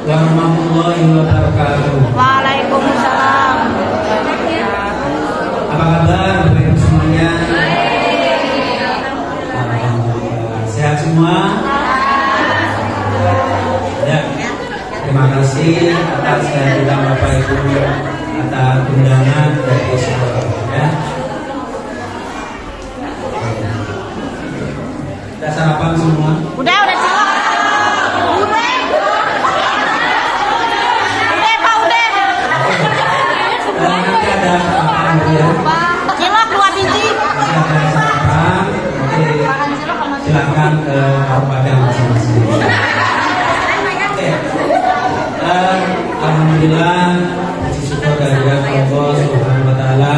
warahmatullahi wabarakatuh. Waalaikumsalam. Apa kabar Bapak Ibu semuanya? Alhamdulillah. Sehat semua? Ya. Terima kasih atas kehadiran Bapak Ibu atas undangan dari sekolah ya. Sudah sarapan semua? Udah cilok. Udah Pak, udah. Nanti ada sarapan ya. Cilok 2 biji. Nanti ada sarapan. Nanti silakan ke kabupaten masing-masing. Oke. Alhamdulillah, puji syukur kehadirat Allah Subhanahu wa taala.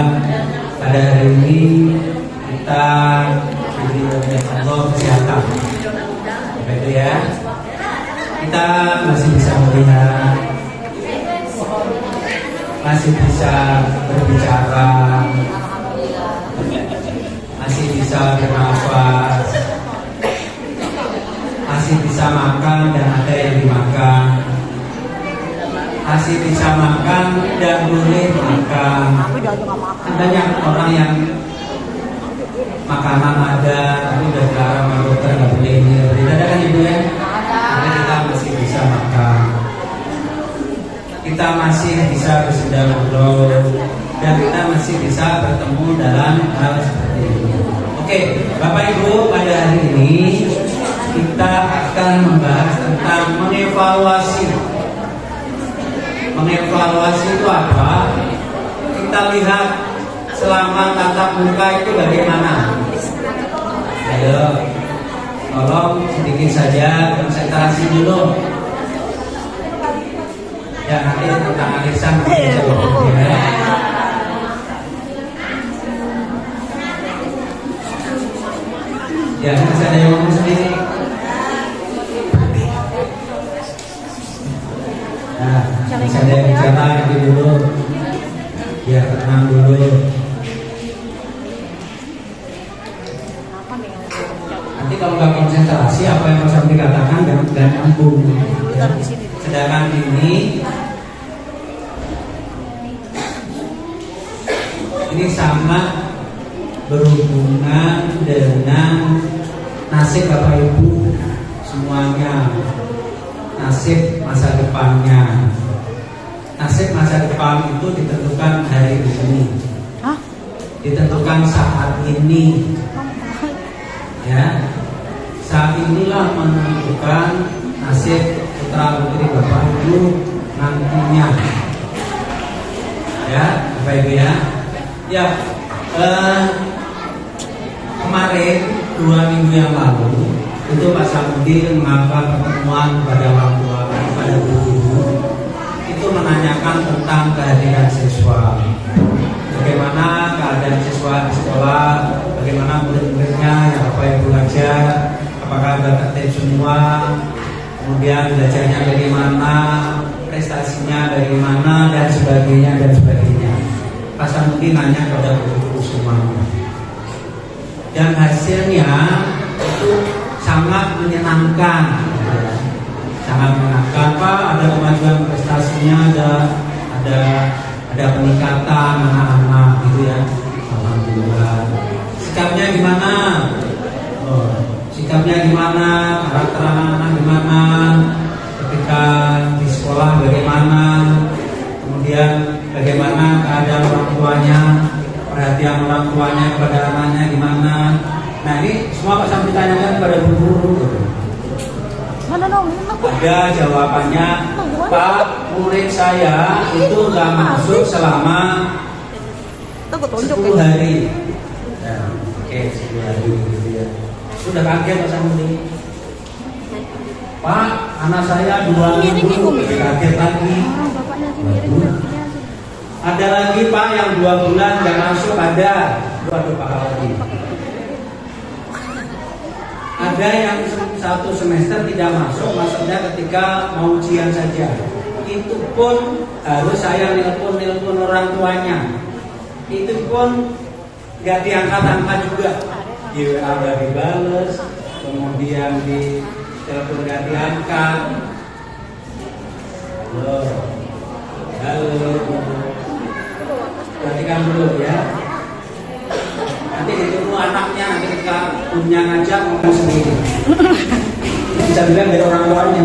Pada hari ini kita diberi oleh Allah kesehatan. Begitu ya. Kita masih bisa melihat, masih bisa berbicara, masih bisa bernafas, masih bisa makan dan ada yang dimakan, masih bisa makan dan boleh makan. Banyak orang yang makanan ada tapi udah dilarang sama dokter nggak boleh ini. Tidak ada kan ibu ya? Tapi kita masih bisa makan, kita masih bisa bersenda ngobrol, dan kita masih bisa bertemu dalam hal seperti ini. Oke, Bapak Ibu, pada hari ini kita akan membahas tentang mengevaluasi. Mengevaluasi itu apa? Kita lihat selama tatap muka itu bagaimana. Ayo, tolong sedikit saja konsentrasi dulu. Ya, nanti tentang alisan bisa ya. Ya, bisa ada yang ngomong sendiri. Nah, bisa ada yang bicara nanti dulu. Biar tenang dulu. Nanti kalau nggak konsentrasi, apa yang harus dikatakan dan nyambung. Ya. Sedangkan ini sangat berhubungan dengan nasib Bapak Ibu semuanya, nasib masa depannya. Nasib masa depan itu ditentukan hari ini, ditentukan saat ini, ya. Saat inilah menentukan nasib putra putri Bapak Ibu nantinya, ya, Bapak Ibu ya. Ya, kemarin 2 minggu yang lalu itu Pak Samudin mengapa pertemuan pada orang tua, pada guru, itu menanyakan tentang kehadiran siswa, bagaimana keadaan siswa di sekolah, bagaimana murid-muridnya yang Bapak Ibu ajar, apakah ada tertib semua, kemudian belajarnya bagaimana, prestasinya bagaimana, dan sebagainya dan sebagainya. Pak Samudin nanya kepada guru-guru semuanya, dan hasilnya itu sangat menyenangkan. Sangat menyenangkan, Pak. Ada kemajuan prestasinya, ada peningkatan anak-anak gitu ya. Alhamdulillah. Sikapnya gimana? Sikapnya gimana? Karakter anak-anak gimana? Ketika di sekolah bagaimana? Kemudian bagaimana keadaan orang tuanya? Perhatian orang tuanya kepada anaknya gimana? Nah, ini semua Pak Samudin tanyakan kepada guru-guru. Ada jawabannya, Pak, murid saya itu nggak masuk selama 10 hari. Ya, oke, 10 hari gitu ya. Sudah kaget Pak Samudin. Pak, anak saya 2 minggu, kaget lagi. Ada lagi Pak yang 2 bulan nggak masuk, ada. Waduh, Pak lagi. Ada yang 1 semester tidak masuk, maksudnya ketika mau ujian saja. Itu pun harus saya nelpon orang tuanya. Itu pun nggak diangkat-angkat juga. Di WA nggak dibales, kemudian di telepon nggak diangkat. Halo. Perhatikan dulu ya. Nanti ditunggu anaknya, nanti ketika punya ngajak ngomong sendiri. Bisa bilang dari orang tuanya.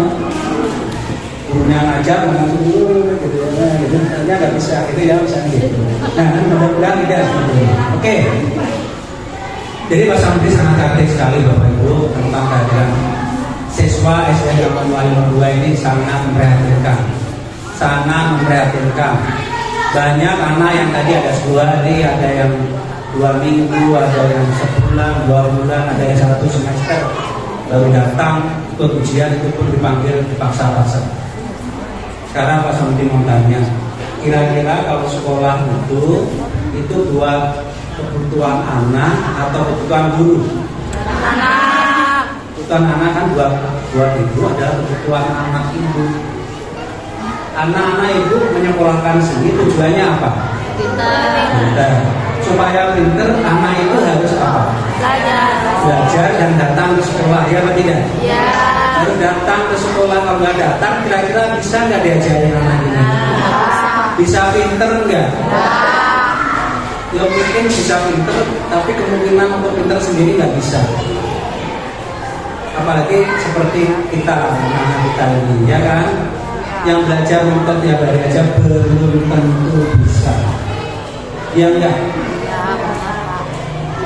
Punya ngajak ngomong sendiri, gitu ya. Gitu. Ternyata nggak bisa, gitu ya misalnya gitu. Nah, mudah-mudahan tidak seperti ini. Oke. Jadi Pak Samdi sangat aktif sekali Bapak Ibu tentang kehadiran siswa SD Kampung Melayu 2 ini sangat memprihatinkan, sangat memprihatinkan. Banyak anak yang tadi ada 10 hari, ada yang 2 minggu, ada yang sebulan, 2 bulan, ada yang 1 semester baru datang ikut ujian, itu pun dipanggil dipaksa-paksa. Sekarang Pak Samdi mau tanya, kira-kira kalau sekolah itu buat kebutuhan anak atau kebutuhan guru? Anak. Kebutuhan anak kan buat ibu adalah kebutuhan anak ibu. Anak-anak ibu menyekolahkan sendiri tujuannya apa? Pintar. Supaya pintar, anak itu harus apa? Belajar dan datang ke sekolah, ya apa tidak? Ya. Harus datang ke sekolah. Kalau nggak datang, kira-kira bisa nggak diajarin anak ini? Bisa pintar nggak? Ya mungkin bisa pinter, tapi kemungkinan untuk pinter sendiri nggak bisa. Apalagi seperti kita, anak kita ini, ya kan? Yang belajar nonton tiap hari aja belum tentu bisa. Ya enggak?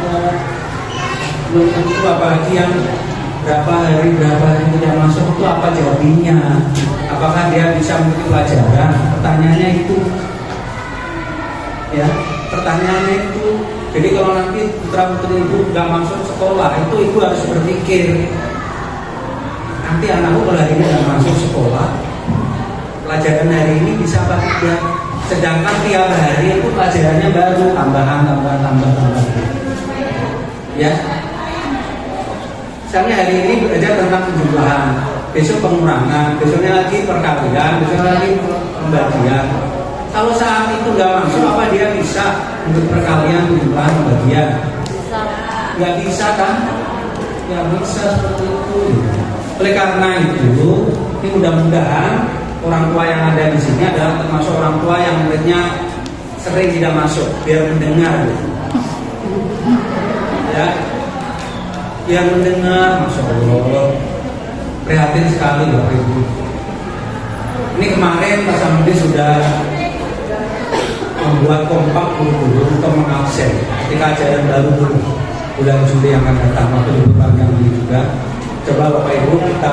Ya, belum tentu, apalagi yang berapa hari tidak masuk itu apa jawabannya? Apakah dia bisa mengikuti pelajaran? Pertanyaannya itu. Ya. Pertanyaannya itu, jadi kalau nanti putra-putri ibu nggak masuk sekolah, itu ibu harus berpikir, nanti anakku kalau hari ini nggak masuk sekolah, pelajaran hari ini bisa apa tidak? Sedangkan tiap hari itu pelajarannya baru, tambahan. Ya, misalnya hari ini belajar tentang penjumlahan, besok pengurangan, besoknya lagi perkalian, besoknya lagi pembagian. Kalau saat itu nggak masuk, apa dia bisa untuk perkalian, penjumlahan, pembagian? Nggak bisa kan? Nggak bisa seperti itu. Oleh karena itu, ini mudah-mudahan orang tua yang ada di sini adalah termasuk orang tua yang muridnya sering tidak masuk, biar mendengar. Ya, biar mendengar, masya Allah, prihatin sekali Bapak Ibu. Ini kemarin Pak Samdi sudah membuat kompak guru-guru untuk mengabsen ketika ajaran baru bulan Juli yang akan datang, waktu libur panjang ini juga. Coba Bapak Ibu kita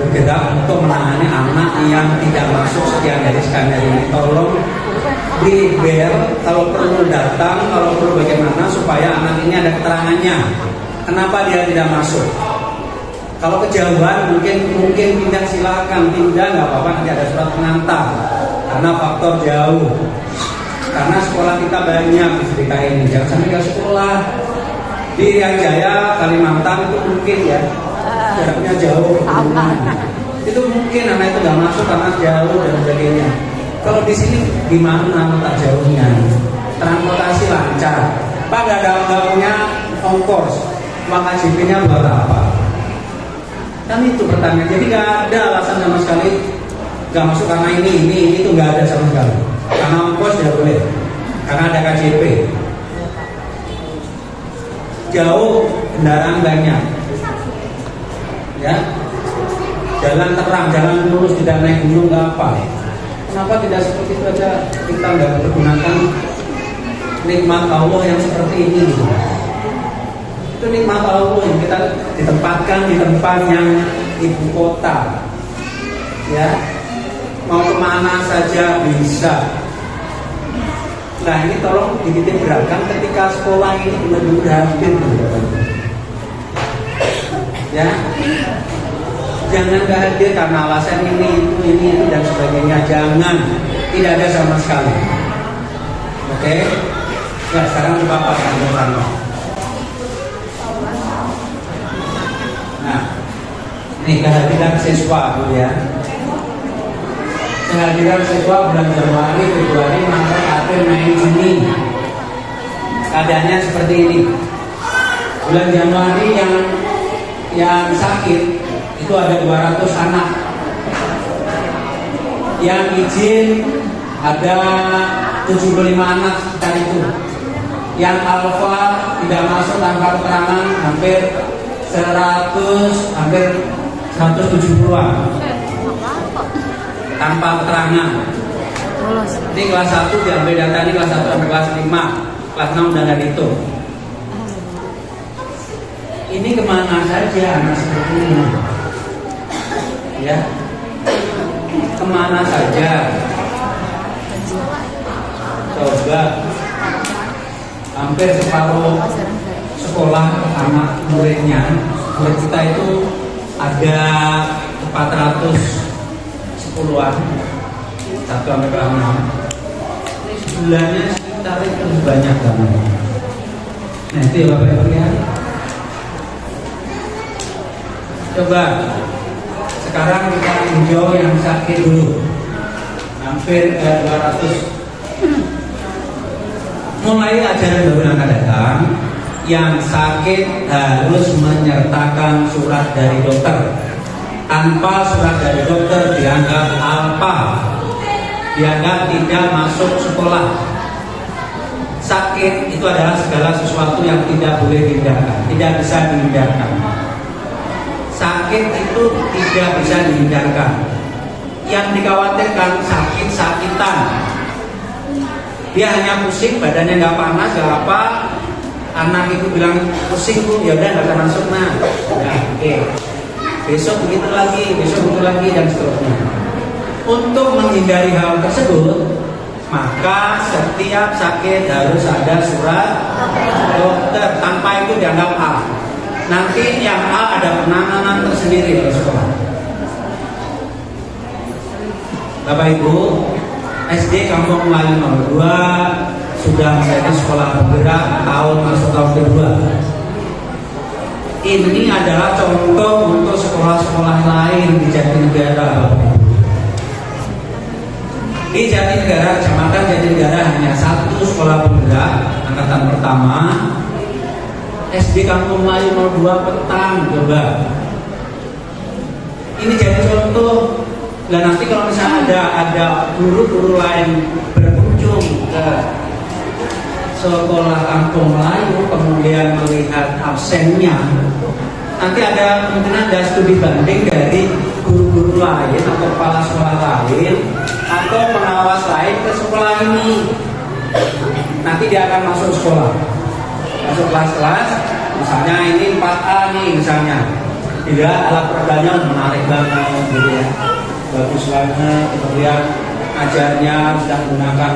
bergerak untuk menangani anak yang tidak masuk sekian hari ini. Tolong di bel, kalau perlu datang, kalau perlu bagaimana supaya anak ini ada keterangannya kenapa dia tidak masuk. Kalau kejauhan mungkin pindah, silakan pindah, nggak apa-apa, nanti ada surat pengantar. Karena faktor jauh, karena sekolah kita banyak di DKI ini, jangan sampai ke sekolah di Irian Jaya, Kalimantan itu mungkin ya jaraknya jauh, itu mungkin anak itu nggak masuk karena jauh dan sebagainya. Kalau di sini gimana letak jauhnya? Transportasi lancar, Pak nggak punya ongkos, uang KJP-nya buat apa? Kan itu pertanyaan. Jadi nggak ada alasan sama sekali nggak masuk karena ini itu nggak ada sama sekali. Karena ongkos tidak boleh, karena ada KJP. Jauh, kendaraan banyak, ya. Jalan terang, jalan lurus, tidak naik gunung, nggak apa. Kenapa tidak seperti itu aja kita nggak menggunakan nikmat Allah yang seperti ini? Gitu. Itu nikmat Allah yang kita ditempatkan di tempat yang ibu kota, ya. Mau kemana saja bisa. Nah ini tolong dititip beratkan ketika sekolah ini benar-benar hadir, ya. Jangan gak hadir karena alasan ini dan sebagainya. Jangan, tidak ada sama sekali. Oke? Ya sekarang Bapak tanda. Nah, ini kehadiran siswa, Bu ya. Kehadiran siswa bulan Januari, Februari, Maret, April, Mei, Juni. Keadaannya seperti ini. Bulan Januari yang sakit itu ada 200 anak. Yang izin ada 75 anak sekitar itu. Yang alfa tidak masuk tanpa keterangan hampir 170-an tanpa keterangan. Ini kelas 1 diambil data, ini kelas 1 sampai kelas 5, kelas 6 udah nggak dihitung. Ini kemana saja anak seperti ini? Ya, kemana saja? Coba, hampir separuh sekolah anak muridnya, murid kita itu ada 410-an, 1 sampai kelas 6. Bulannya sekitar itu banyak banget. Nah itu ya Bapak Ibu ya. Coba sekarang kita tinjau yang sakit dulu, hampir 200. Mulai ajaran baru yang akan datang, yang sakit harus menyertakan surat dari dokter. Tanpa surat dari dokter dianggap alpa, dianggap tidak masuk sekolah. Sakit itu adalah segala sesuatu yang tidak boleh dihindarkan, tidak bisa dihindarkan. Sakit itu tidak bisa dihindarkan. Yang dikhawatirkan sakit-sakitan. Dia hanya pusing, badannya nggak panas, nggak apa. Anak itu bilang pusing bu, ya udah nggak akan masuk nah. Ya, oke. Besok begitu lagi, dan seterusnya. Untuk menghindari hal tersebut, maka setiap sakit harus ada surat dokter. Tanpa itu dianggap A. Nanti yang A ada penanganan tersendiri oleh sekolah. Bapak Ibu, SD Kampung Melayu nomor 2 sudah menjadi sekolah penggerak masuk tahun kedua. Ini adalah contoh untuk sekolah-sekolah lain di Jatinegara. Di Jatinegara, Kecamatan Jatinegara hanya 1 sekolah penggerak angkatan pertama. SD Kampung Melayu nomor 2 Petang, coba. Ini jadi contoh. Dan nanti kalau misalnya ada guru-guru lain berkunjung ke sekolah Kampung Melayu kemudian melihat absennya, nanti ada kemungkinan ada studi banding dari guru-guru lain atau kepala sekolah lain atau pengawas lain ke sekolah ini. Nanti dia akan masuk sekolah, masuk kelas-kelas, misalnya ini 4A nih misalnya, tidak alat peredanya menarik banget gitu ya, bagus banget, kemudian ajarnya sudah menggunakan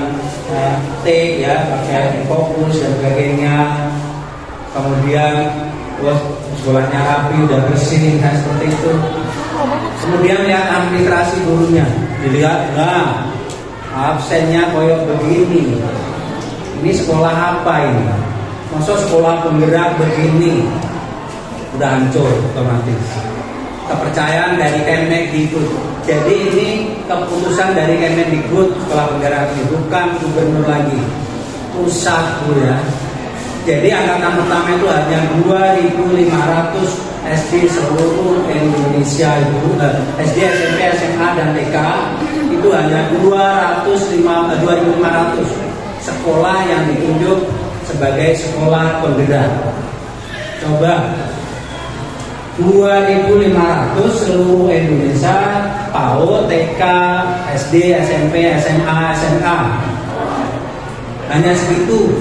T ya, pakai fokus dan sebagainya. Kemudian sekolahnya rapi, udah bersih, nah seperti itu. Kemudian lihat administrasi gurunya, dilihat, nah absennya koyok begini. Ini sekolah apa ini? Maksud sekolah penggerak begini, udah hancur otomatis. Kepercayaan dari Kemendikbud. Jadi ini keputusan dari Kemendikbud, sekolah penggerak ini bukan gubernur lagi, pusat bu ya. Jadi angkatan pertama itu hanya 2.500 SD seluruh Indonesia itu, SD, SMP, SMA dan TK itu hanya 2.500 sekolah yang ditunjuk sebagai sekolah penggerak. Coba 2.500 seluruh Indonesia, PAUD, TK, SD, SMP, SMA, SMA. Hanya segitu.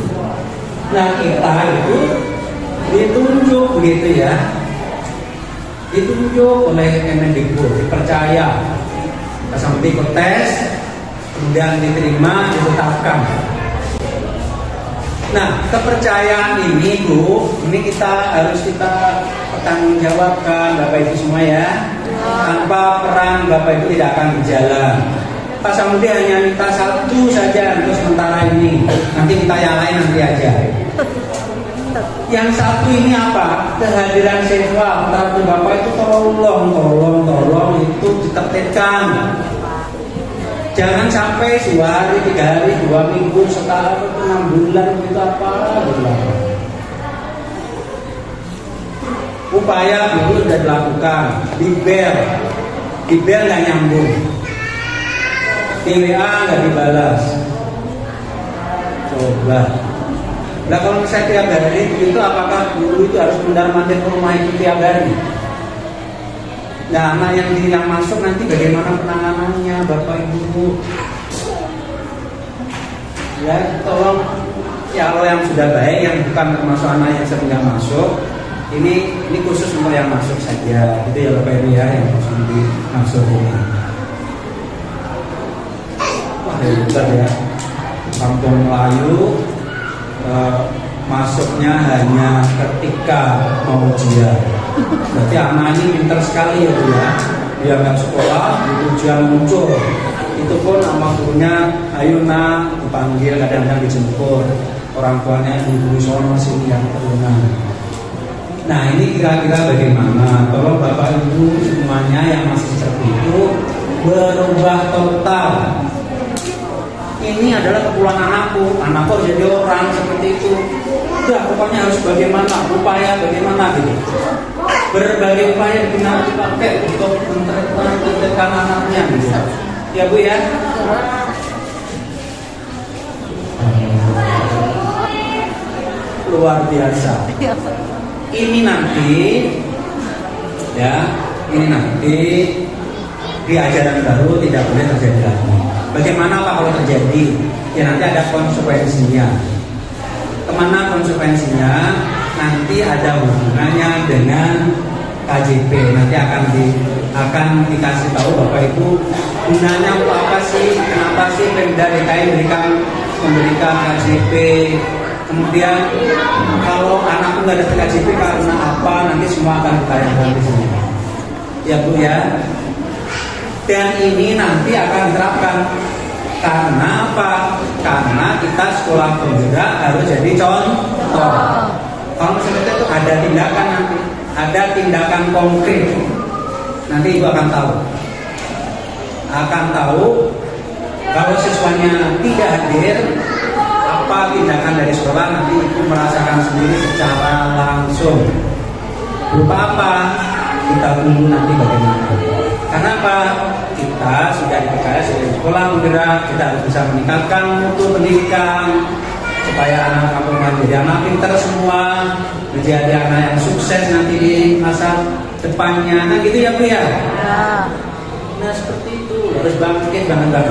Nah kita itu ditunjuk begitu ya, ditunjuk oleh Kemendikbud, dipercaya, sampai ikut tes, kemudian diterima, ditetapkan. Nah kepercayaan ini bu, ini harus kita pertanggungjawabkan Bapak Ibu semua ya. Tanpa peran Bapak Ibu tidak akan berjalan. Pak Samudi hanya minta 1 saja untuk sementara ini, nanti kita yang lain nanti aja. Yang 1 ini apa? Kehadiran siswa. Tapi Bapak itu tolong itu ditertibkan. Jangan sampai 2 hari, 3 hari, 2 minggu, setahun, 6 bulan itu apa? Upaya dulu sudah dilakukan, dibel nggak nyambung. di WA nggak dibalas. Coba. Nah kalau misalnya tiap hari itu apakah guru itu harus mondar-mandir ke rumah itu tiap hari? Nah anak yang masuk nanti bagaimana penanganannya Bapak Ibu? Ya tolong ya kalau yang sudah baik yang bukan termasuk anak yang sering nggak masuk ini khusus untuk yang masuk saja itu ya Bapak Ibu ya yang harus masuk ini. Wah hebat ya kampung Melayu masuknya hanya ketika mau ujian. Berarti anak ini pintar sekali ya Bu ya. Dia nggak sekolah, di ujian muncul. Itu pun sama gurunya, ayo nak, dipanggil kadang-kadang dijemput. Orang tuanya ibu sono sini yang teruna. Nah ini kira-kira bagaimana? Tolong Bapak Ibu semuanya yang masih seperti itu berubah total. Ini adalah kepulangan anakku harus jadi orang seperti itu. Udah pokoknya harus bagaimana, upaya bagaimana gitu. Berbagai upaya benar dipakai untuk menentukan anaknya gitu. Ya Bu ya. Luar biasa. Ini nanti ya, ini nanti di ajaran baru tidak boleh terjadi lagi. Bagaimana Pak kalau terjadi? Ya nanti ada konsekuensinya. Kemana konsekuensinya? Nanti ada hubungannya dengan KJP. Nanti akan dikasih tahu Bapak Ibu gunanya untuk apa sih? Kenapa sih Pemda DKI memberikan KJP? Kemudian kalau anakku nggak ada KJP karena apa? Nanti semua akan ditayangkan di sini. Ya Bu ya. Dan ini nanti akan diterapkan. Karena apa? Karena kita sekolah penggerak harus jadi contoh. Kalau misalnya itu ada tindakan nanti, ada tindakan konkret. Nanti Ibu akan tahu kalau siswanya tidak hadir, apa tindakan dari sekolah nanti Ibu merasakan sendiri secara langsung. Berupa apa? Kita tunggu nanti bagaimana. Kenapa? Kita sudah dipercaya sebagai sekolah penggerak, kita harus bisa meningkatkan mutu pendidikan supaya anak kampung menjadi anak pintar semua, menjadi anak yang sukses nanti di masa depannya. Nah gitu ya Bu ya. Nah seperti itu harus bangkit banget.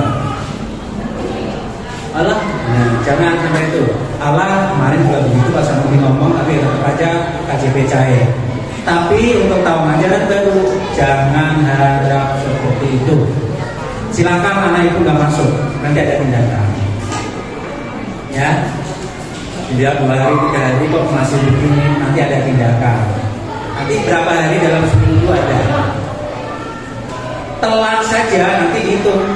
Allah, nah, jangan sampai itu. Allah kemarin juga begitu pas sama ngomong, tapi tetap aja KJP cair. Tapi untuk tahun ajaran baru jangan harap seperti itu. Silakan anak itu nggak masuk, nanti ada tindakan. Ya, dia 2 hari 3 hari kok masih begini, nanti ada tindakan. Nanti berapa hari dalam seminggu ada. Telat saja nanti dihitung.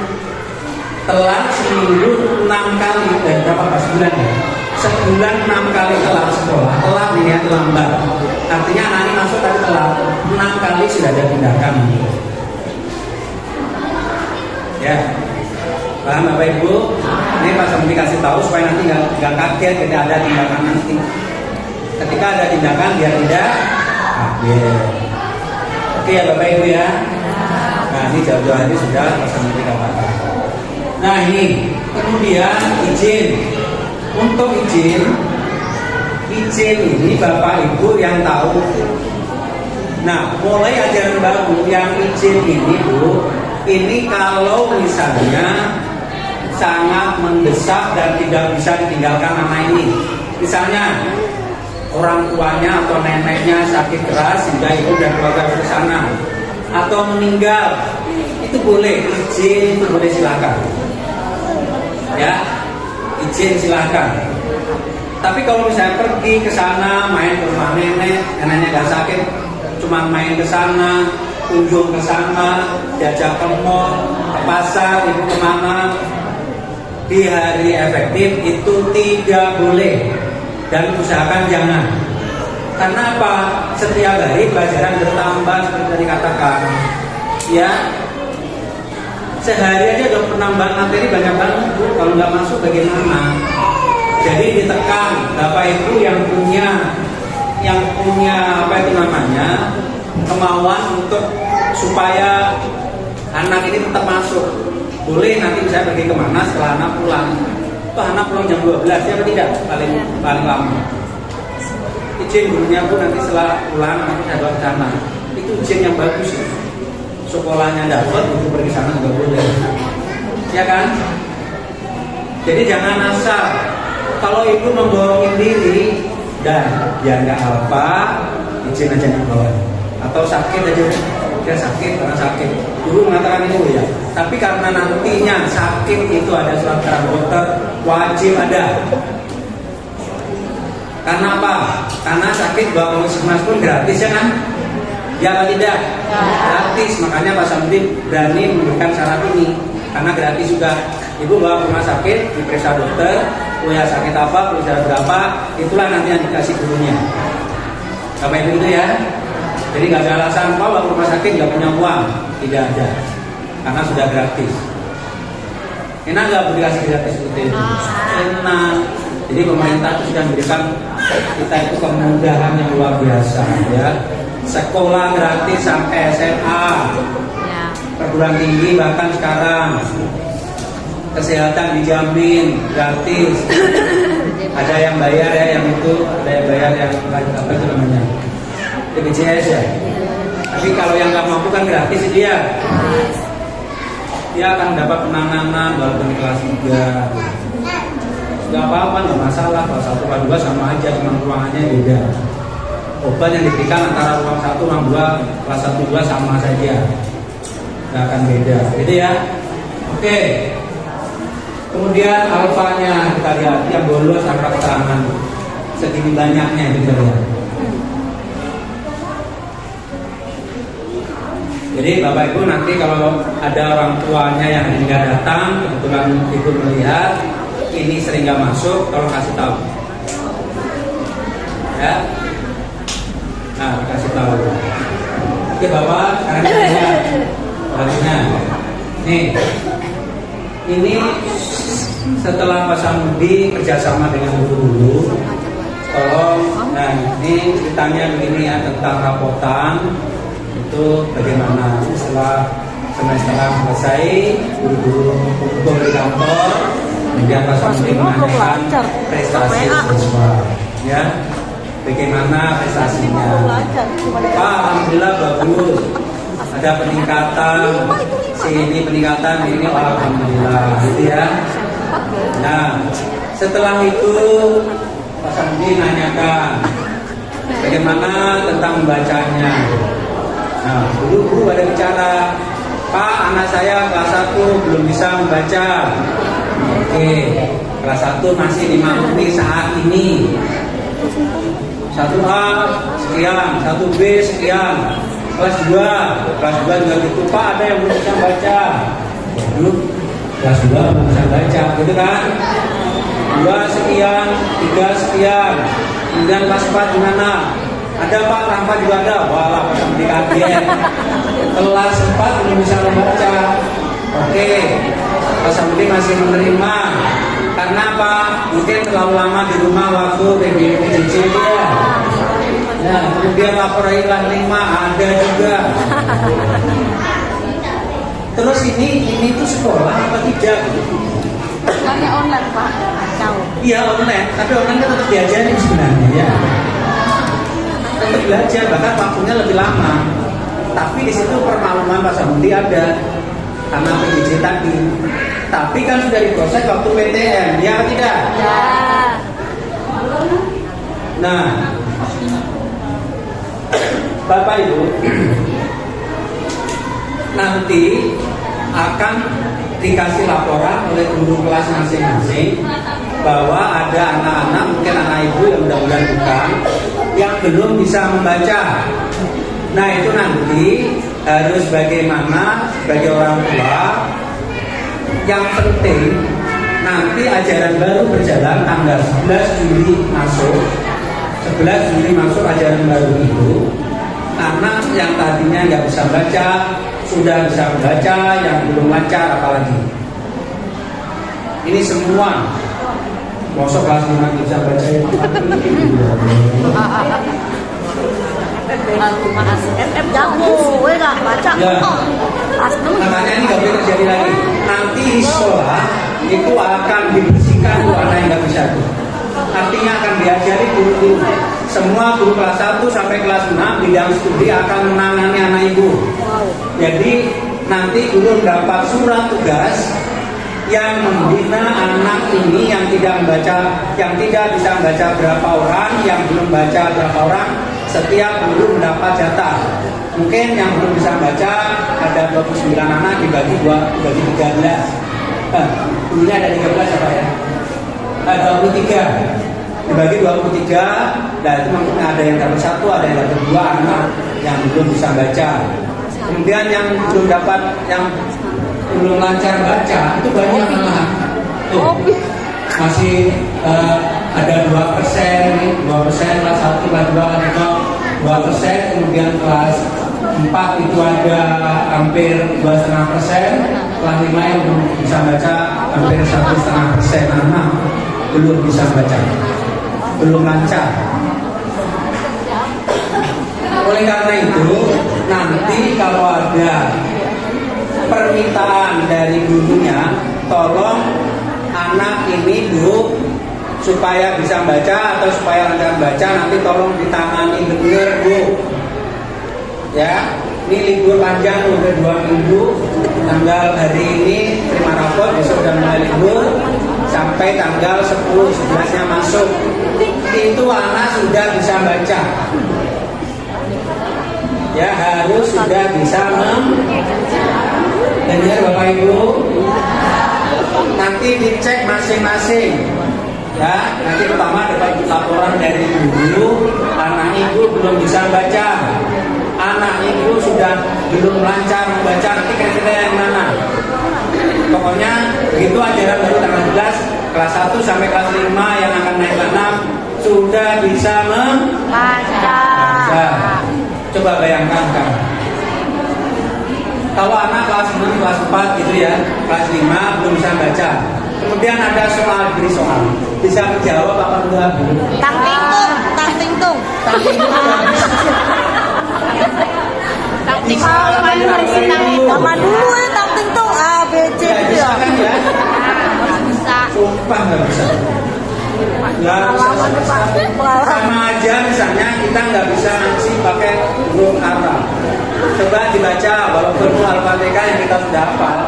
Telat seminggu 6 kali dan berapa sebulan ya? Sebulan 6 kali telat sekolah. Telat ini ya terlambat. Artinya anak ini masuk tapi telat 6 kali sudah ada tindakan. Ya, paham Bapak Ibu? Ini Pak Sambi kasih tahu supaya nanti nggak kaget ketika ada tindakan nanti. Ketika ada tindakan biar tidak kaget. Oke ya Bapak Ibu ya. Nah ini jauh-jauh hari sudah Pak Sambi katakan. Nah ini kemudian izin. Untuk izin ini Bapak Ibu yang tahu. Nah mulai ajaran baru yang izin ini Bu, ini kalau misalnya sangat mendesak dan tidak bisa ditinggalkan anak ini. Misalnya orang tuanya atau neneknya sakit keras sehingga ibu dan keluarga ke sana atau meninggal, itu boleh izin, itu boleh silakan. Ya, izin silakan. Tapi kalau misalnya pergi ke sana, main ke rumah nenek, neneknya gak sakit, cuma main ke sana, kunjung ke sana, diajak ke mall, ke pasar, ibu kemana, di hari efektif itu tidak boleh dan usahakan jangan. Karena apa? Setiap hari pelajaran bertambah seperti tadi katakan, ya. Sehari aja udah penambahan materi banyak banget Bu. Kalau nggak masuk bagaimana? Jadi ditekan Bapak Ibu yang punya apa itu namanya kemauan untuk supaya anak ini tetap masuk. boleh nanti bisa pergi kemana setelah anak pulang. Toh anak pulang jam 12 siapa tidak? Paling lama. Izin gurunya pun nanti setelah pulang nanti saya bawa ke sana. Itu izin yang bagus ya. Sekolahnya dapat, untuk pergi sana juga boleh. Ya kan? Jadi jangan asal. Kalau ibu membohongin diri dan dia nggak apa, izin aja dibawa. Atau sakit aja, dia sakit karena sakit. Guru mengatakan itu ya. Tapi karena nantinya sakit itu ada surat keterangan dokter, wajib ada. Karena apa? Karena sakit bawa puskesmas pun gratis ya kan? Ya apa tidak? Gratis. Makanya Pak Samdi berani memberikan syarat ini karena gratis juga. Ibu bawa ke rumah sakit, diperiksa dokter, punya sakit apa, punya berapa, itulah nanti yang dikasih gurunya. Bapak Ibu itu ya. Jadi nggak ada alasan bawa ke rumah sakit nggak punya uang, tidak ada, karena sudah gratis. Enak nggak dikasih gratis seperti itu? Enak. Jadi pemerintah itu sudah memberikan kita itu kemudahan yang luar biasa ya. Sekolah gratis sampai SMA, perguruan tinggi bahkan sekarang. Kesehatan dijamin gratis. Ada yang bayar ya, yang itu ada yang bayar yang apa itu namanya BPJS ya. Tapi kalau yang nggak mampu kan gratis dia. Dia akan dapat penanganan walaupun kelas 3. Nggak apa-apa, nggak masalah. Kalau 1 kelas 2 sama aja, cuma ruangannya beda. Obat yang diberikan antara ruang 1, ruang 2, kelas 1, 2 sama saja. Nggak akan beda. Gitu ya. Oke. Kemudian alfanya kita lihat yang bolos angka keterangan segini banyaknya itu kita lihat. Jadi Bapak Ibu nanti kalau ada orang tuanya yang tidak datang, kebetulan Ibu melihat ini sering nggak masuk, tolong kasih tahu. Ya. Nah, kasih tahu. Oke Bapak, sekarang kita lihat selanjutnya. Nih. Ini setelah Pak Samudi kerjasama dengan guru-guru, tolong, nah ini ceritanya begini ya tentang rapotan itu bagaimana setelah semester selesai guru-guru kumpul di kantor, kemudian Pak Samudi menanyakan prestasi siswa, ya bagaimana prestasinya. Pak, alhamdulillah bagus. Ada peningkatan, ini peningkatan, ini alhamdulillah, gitu ya. Nah, setelah itu Pak Samudi nanyakan bagaimana tentang membacanya. Nah, guru ada bicara, Pak, anak saya kelas 1 belum bisa membaca. Oke, kelas 1 masih dimaklumi saat ini. 1A sekian, 1B sekian. Kelas 2 juga gitu, Pak, ada yang belum bisa baca. Waduh, kelas 2 belum bisa baca, gitu kan? 2 sekian, 3 sekian. Kemudian kelas 4 gimana? Ada Pak, tanpa juga ada. Walah, Pak Samudi kaget. Kelas 4 belum bisa membaca. Oke, Pak Samudi masih menerima. Karena apa? Mungkin terlalu lama di rumah waktu PJJ dia. Nah, kemudian lapor hilang 5 ada juga. Terus ini tuh sekolah apa tidak? Sekolahnya online Pak. Tahu. Iya online, tapi online kan tetap diajarin sebenarnya ya. Tetap belajar, bahkan waktunya lebih lama. Tapi di situ permakluman Pak Samudi ada karena PJJ tadi. Tapi kan sudah diproses waktu PTM, ya atau tidak? Ya. Nah, Bapak Ibu, nanti akan dikasih laporan oleh guru kelas masing-masing bahwa ada anak-anak, mungkin anak ibu yang mudah-mudahan bukan, yang belum bisa membaca. Nah itu nanti harus bagaimana sebagai orang tua. Yang penting nanti ajaran baru berjalan tanggal 11 Juli masuk. 11 Juli masuk ajaran baru itu. Anak yang tadinya nggak bisa baca sudah bisa membaca, yang belum lancar apalagi. Ini semua. Mosok kelas 5 bisa baca itu. Jago, gue nggak baca. Ya. Makanya ini nggak boleh terjadi lagi. Nanti di sekolah itu akan dibersihkan tuh anak yang nggak bisa tuh. Artinya akan diajari guru-guru. Semua guru kelas 1 sampai kelas 6 bidang studi akan menangani anak ibu. Jadi nanti guru dapat surat tugas yang membina anak ini yang tidak bisa membaca berapa orang, yang belum baca berapa orang. Setiap guru mendapat jatah. Mungkin yang belum bisa baca ada 29 anak dibagi 13. Gurunya ada 13 apa ya? 23 dibagi 23. Dan itu mungkin ada yang dapat 1, ada yang dapat 2 anak yang belum bisa baca. Kemudian yang belum dapat, yang belum lancar baca itu banyak anak. Tuh masih ada 2%, 2% kelas 1, kelas 2, kelas 2%, kemudian kelas 4 itu ada hampir 2,5%, kelas 5 yang belum bisa baca hampir 1,5% anak belum bisa baca, belum lancar. Oleh karena itu nanti kalau ada permintaan dari gurunya, tolong anak ini Bu supaya bisa baca atau supaya lancar baca nanti tolong ditangani benar Bu. Ya, ini libur panjang udah 2 minggu, tanggal hari ini terima rapor, besok udah mulai libur sampai tanggal 10-11-nya masuk. Itu anak sudah bisa baca. Ya, harus sudah bisa dengar Bapak Ibu. Nanti dicek masing-masing. Ya, nanti pertama dapat laporan dari guru, anak ibu belum bisa baca, anak ibu sudah belum lancar membaca, nanti kriteria yang mana? Pokoknya begitu ajaran baru tanggal 11, kelas 1 sampai kelas 5 yang akan naik ke 6 sudah bisa membaca. Coba bayangkan kan, kalau anak kelas 6, kelas 4 gitu ya, kelas 5 belum bisa baca, kemudian ada soal, beri soal, bisa menjawab apa enggak Bu? Tang tingtung, tang tingtung. Tang tingtung nggak bisa. Tang tingtung, sama dulu ya tang tingtung A B C Ya, gitu bisa ya. kan ya? Bisa. Sumpah nggak bisa. Nggak bisa. Sama aja misalnya kita nggak bisa ngaji pakai huruf Arab. Coba dibaca walaupun Al-Fatihah yang kita sudah hafal,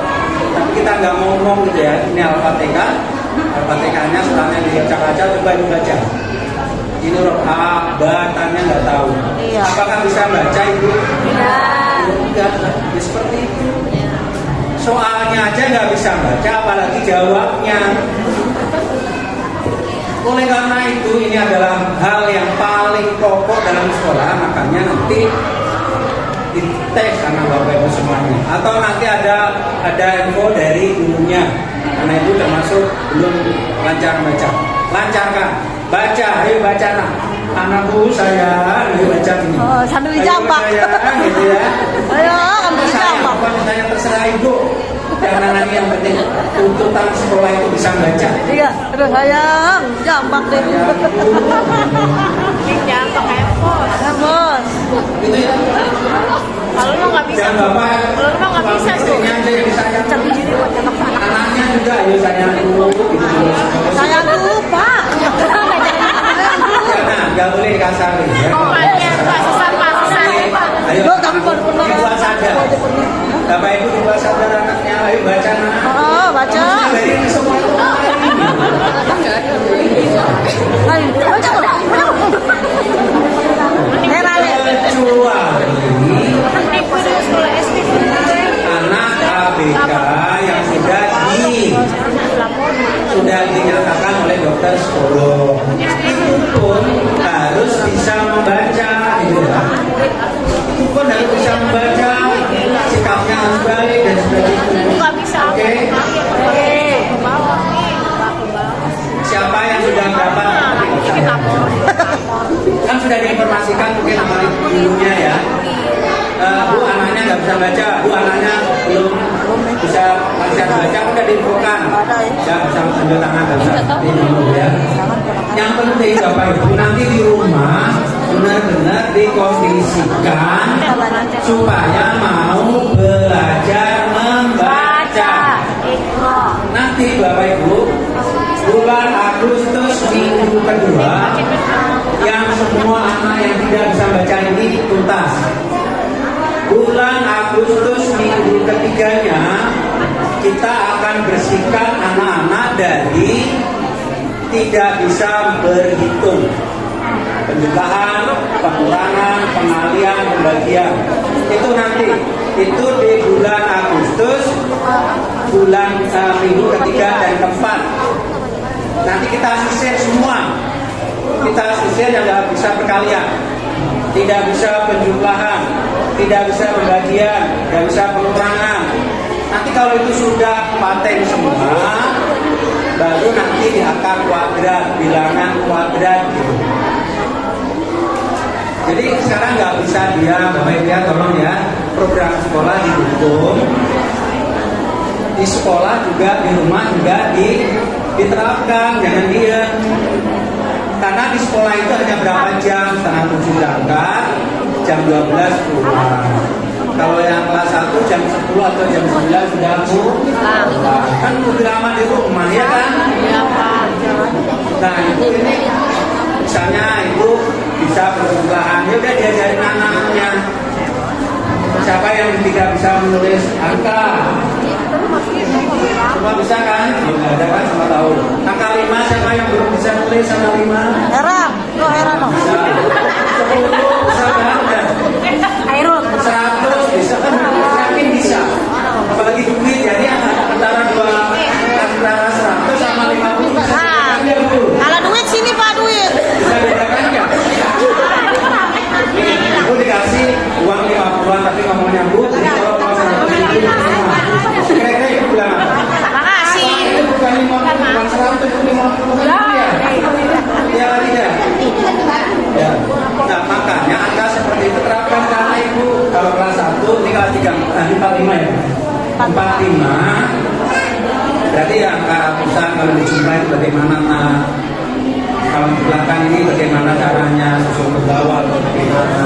tapi kita nggak ngomong gitu ya. Ini Al-Fatihah, Al-Fatihahnya surahnya dibaca-baca, coba dibaca. Ini huruf A, ba, tanya nggak tahu. Iya. Apakah bisa baca Ibu? Enggak, ya seperti itu. Soalnya aja nggak bisa baca, apalagi jawabnya. Oleh karena itu ini adalah hal yang paling pokok dalam sekolah, makanya nanti dites anak Bapak Ibu semuanya. Atau nanti ada info dari gurunya, karena itu termasuk belum lancar baca. Lancarkan, baca, ayo baca nak. Anakku sayang, ayo baca ini. Oh, sambil Ayo dijambak. sayang, gitu ya. Ayo, ambil Sayang, dijambak. bukan saya terserah Ibu. Karena nanti yang penting tuntutan sekolah itu bisa baca. Iya, aduh sayang, jambak deh. Jambak handphone. Handphone. Gitu ya. Kalau lo nggak bisa, Dan Bapak, kalau lo nggak bisa tuh. istrinya aja yang disayang. Cabut diri buat jambak anak. Anaknya juga, ayo sayang dulu. Gitu. Sayang dulu, Pak. Nah, nggak boleh dikasarin. Ya. Oh, iya, Pak, sesat, Pak, sesat. Ayo, Lo tapi pernah dibuat sadar. Bapak Ibu dibuat sadar anaknya, ayo baca nak. Oh, baca. Dari ini semua itu. Ayo, baca kok. Kecuali anak ABK yang sudah dinyatakan oleh dokter psikolog, itu pun harus bisa membaca, gitu ya. Itu pun harus bisa membaca, sikapnya harus baik dan sebagainya. Oke. Siapa yang sudah dapat? Kan sudah diinformasikan mungkin sama ibunya ya. Bu anaknya nggak bisa baca, bu anaknya belum bisa lancar baca, udah diinfokan. Ya bisa ambil tangan, nggak bisa dulu ya. Yang penting Bapak Ibu nanti di rumah benar-benar dikondisikan supaya mau belajar membaca. nanti Bapak Ibu, bulan Agustus minggu kedua, yang semua anak yang tidak bisa baca ini tuntas. Bulan Agustus minggu ketiganya, kita akan bersihkan anak-anak dari tidak bisa berhitung, penjumlahan, pengurangan, pengalian, pembagian. Itu nanti, itu di bulan Agustus, bulan minggu ketiga dan keempat. Nanti kita sisir semua. Kita sisir yang tidak bisa perkalian, tidak bisa penjumlahan, tidak bisa pembagian, tidak bisa pengurangan. Nanti kalau itu sudah paten semua, baru nanti di akar kuadrat, bilangan kuadrat gitu. Jadi sekarang nggak bisa dia, Bapak Ibu ya, tolong ya, program sekolah didukung. Di sekolah juga, di rumah juga diterapkan, jangan diam. Karena di sekolah itu hanya berapa jam, setengah 7 berangkat, jam 12 pulang. Kalau yang kelas 1 jam 10 atau jam 9 sudah pulang. Kan lebih lama di rumah ya kan? Nah itu ini misalnya itu bisa berjumlahan, ya udah diajarin anaknya. Siapa yang tidak bisa menulis angka? Semua bisa kan? Ya, ada kan, semua tahu. Angka 5 siapa yang belum bisa nulis angka 5? Era, Era no. Bisa. 10 bisa kan? Airul. 100 bisa kan? Yakin bisa. Apalagi duit, jadi antara 100 sama 50 bisa. Kalau duit sini Pak, duit. Bisa bedakan nggak? Aku dikasih uang 50-an tapi ngomongnya Bu, kalau mau 100 ribu kira-kira itu bilang apa? Makasih. Itu bukan 50, bukan 100, itu 50 ya? Ya tidak? Ya. Nah makanya angka seperti itu terapkan karena Ibu kalau kelas 1, ini kelas 45 ya? 45 berarti ya angka ratusan kalau dijumlah itu bagaimana nah? Kalau di belakang ini bagaimana caranya susun ke bawah atau bagaimana?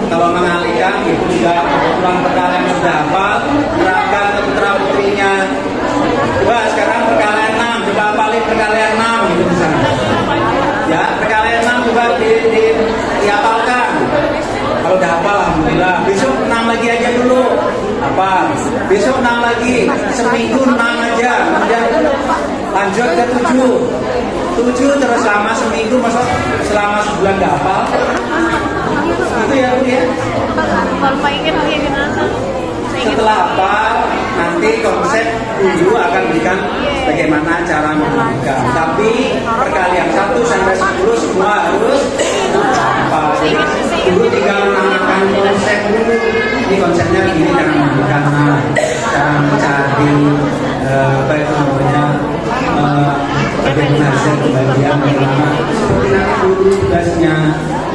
Kalau mengalihkan itu sudah ulang perkalian sudah hafal, terapkan ke putra putrinya. Coba sekarang perkalian 6, coba hafalin perkalian 6 gitu misalnya. Ya perkalian 6 coba dihafalkan. Kalau udah hafal alhamdulillah. Besok 6 lagi aja dulu. Hafal. Besok 6 lagi. Seminggu 6 aja. Kemudian lanjut ke 7 terus selama seminggu, masa selama sebulan gak hafal? Itu ya Bu ya. Setelah hafal, nanti konsep dulu akan berikan bagaimana cara menghafalkan. Tapi perkalian 1 sampai 10 semua harus hafal. Dulu tinggal menamakan konsep dulu. Ini konsepnya begini, cara menghafalkan, cara mencari apa itu namanya, bagaimana hasil pembagian, bagaimana seperti nanti dulu tugasnya.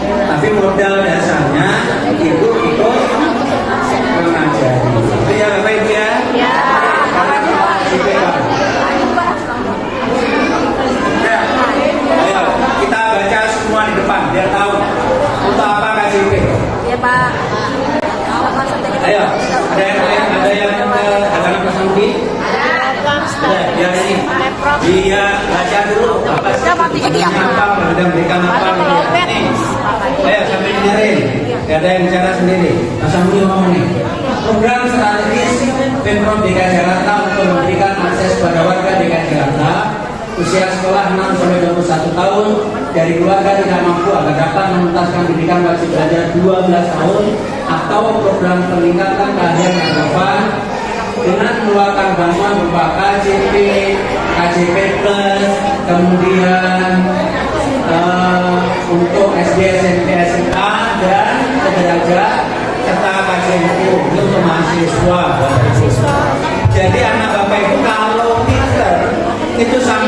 Tapi modal dasarnya Ibu ikut mengajari. Itu ya Bapak Ibu ya? Ya. Karena kita KJP Pak. Ya. Ayo kita baca semua di depan biar tahu untuk apa KJP. Ya Pak. Ayo, ada yang akan pesan di? Ya ini. Iya, baca dulu apa sih? Apa berikan apa? Nih. Ayo sambil dengerin. Gak ada yang bicara sendiri. Mas Amri ngomong nih. Program strategis Pemprov DKI Jakarta untuk memberikan akses pada warga DKI Jakarta usia sekolah 6 sampai 21 tahun dari keluarga tidak mampu agar dapat menuntaskan pendidikan wajib belajar 12 tahun atau program peningkatan keahlian yang relevan dengan mengeluarkan bantuan berupa KJP, KJP Plus, kemudian untuk SD, SMP, SMA dan sederajat serta KJMU itu untuk mahasiswa. Jadi anak Bapak Ibu kalau pinter itu sama